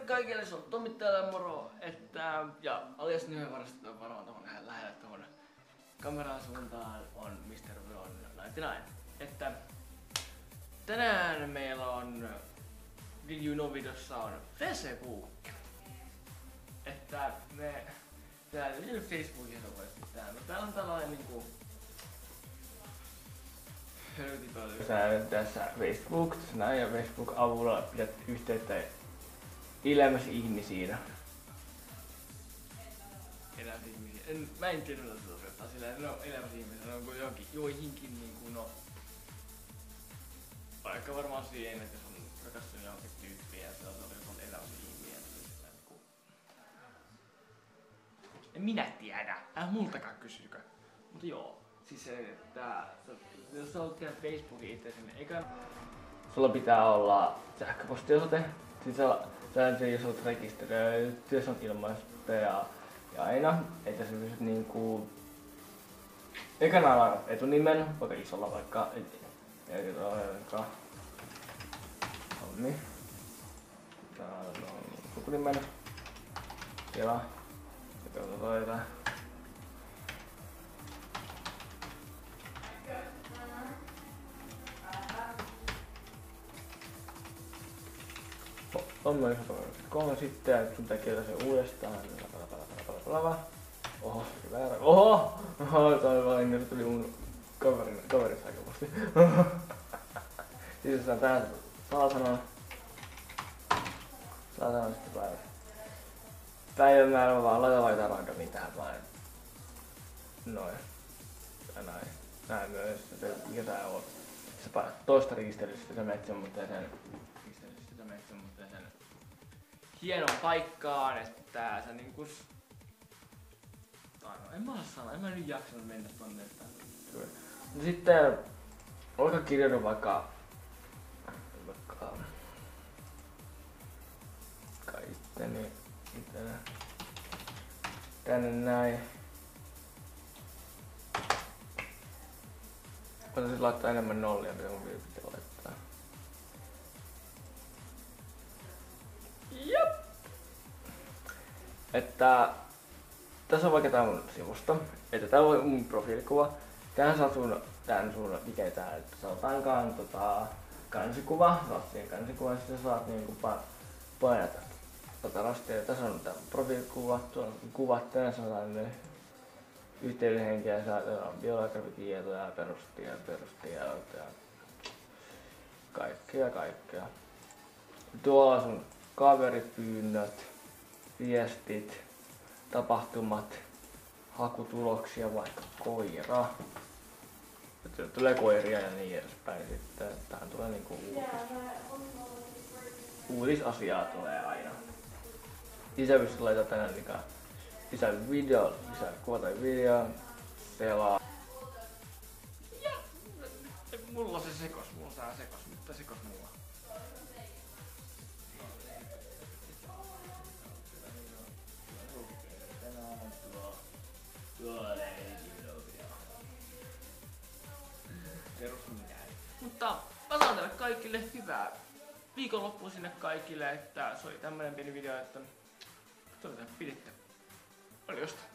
kaikille, se on Tommi täällä, moro, ja alias nimen varastot on varmaan tuohon lähellä tuohon kameran suuntaan on Mr. Vlon 99. Tänään meillä on Did You Know -videossa on Facebook. Me täällä Facebookissa voisi pitää. Täällä on tällainen niinku tässä Facebook, näin, ja Facebook avulla pidät yhteyttä elämässä ihmisiin. Mä en tiedä, mitä se tarkoittaa sillä, no elämässä ihmisiin, onko joihinkin niinku no. Vaikka varmaan siihen, että jos on rakastunut johonkin tyyppiin ja se on elämässä ihmisiä, niinku. En minä tiedä, multakaan kysykö. Mutta joo, siis se, että jos sä haluat tehdä Facebookin itseäsi, niin eikä sulla pitää olla sähköpostiosoite. Siis jos olet rekisteröity, jos on ilmaista ja aina, että sä pystyt niinku ekana ala etunimen, vaikka isolla vaikka Tommi. Täällä on sukunimen. Siellä. Ja toita. Tommi 3 sitten ja sun pitää kirjoittaa sen uudestaan. Oho, se oli väärä. Oho! Toi vain, tuli mun kaverin sähköposti. Siis on tähän salasanan. Salasanan sitten päivä. Päivämäärä mä vaan laitan jotain randomiin tähän vaan. Noin. Ja näin. Näin myös. Mikä tää on? Sä painat toista rekisteristä, sä menet semmoitteeseen hienon paikkaan, että sä niinku en mä sano, en mä nyt jaksanut mennä tonne. No sitten oletko kirjoittanut vaikka itteni tänne näin. Voitaisin laittaa enemmän nollia, mitä mun pitää laittaa. Jop! Että tässä on vaikka tää mun sivusto, että tää on mun profiilikuva. Tähän saa tän sun mikä tää, että sanotaankaan kansikuva, saat siihen kansikuvan, sitten saat niinku painata rastia. Tässä on tää profiilikuva, tuolla on kuvat, tässä on tällainen yhteydenhenkiä, saat biografitietoja, perustiedot ja kaikkea. Tuolla on sun kaveripyynnöt, viestit, tapahtumat, hakutuloksia, vaikka koira. Tulee koiria ja niin edespäin. Sitten tähän tulee niinku uutisasiaa tulee aina. Lisää pystyy laittaa tänään lisää video, lisää kuva tai video, selaa. Ja mulla se sekos, mitä sekos mulla? Mutta mä sanon teille kaikille hyvää viikonloppua sinne kaikille, että se oli tämmönen pieni video, että toivottavasti piditte. Oli jostain.